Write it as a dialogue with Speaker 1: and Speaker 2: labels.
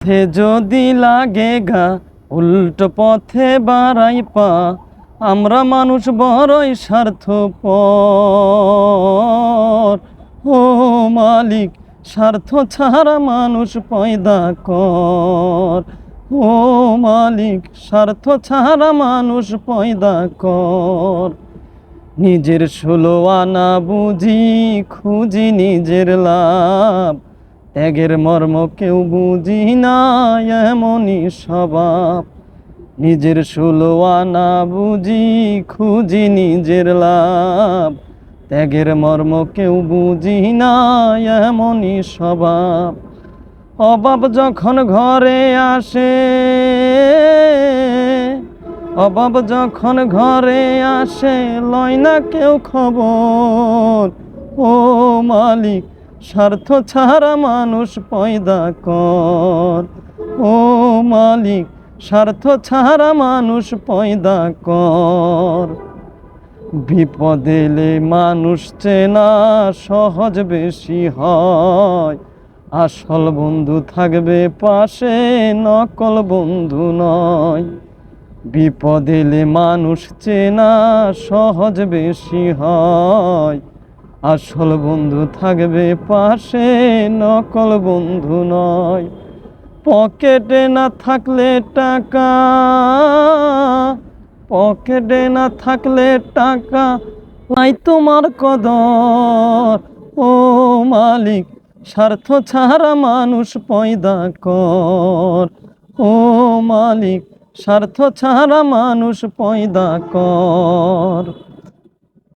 Speaker 1: হে যদি লাগে গা উল্টো পথে বাড়াই পা, আমরা মানুষ বড়ই স্বার্থপর। ও মালিক, স্বার্থ ছাড়া মানুষ পয়দা কর। ও মালিক, স্বার্থ ছাড়া মানুষ পয়দা কর। নিজের 16 আনা বুঝি, খুঁজি নিজের লাভ, ত্যাগের মর্ম কেউ বুঝি না, এমনই স্বভাব। নিজের 16 আনা বুঝি, খুঁজি নিজের লাভ, ত্যাগের মর্ম কেউ বুঝি না, এমনই স্বভাব। অভাব যখন ঘরে আসে, অভাব যখন ঘরে আসে, লয় না কেউ খবর। ও মালিক, স্বার্থ ছাড়া মানুষ পয়দা কর। ও মালিক, স্বার্থ ছাড়া মানুষ পয়দা কর। বিপদ এলে মানুষ চেনা সহজ বেশি হয়, আসল বন্ধু থাকবে পাশে, নকল বন্ধু নয়। বিপদ এলে মানুষ চেনা সহজ বেশি হয়, আসল বন্ধু থাকবে পাশে, নকল বন্ধু নয়। পকেটে না থাকলে টাকা, পকেটে না থাকলে টাকা, নাই তোমার কদর। ও মালিক, স্বার্থ ছাড়া মানুষ পয়দা কর। ও মালিক, স্বার্থ ছাড়া মানুষ পয়দা কর।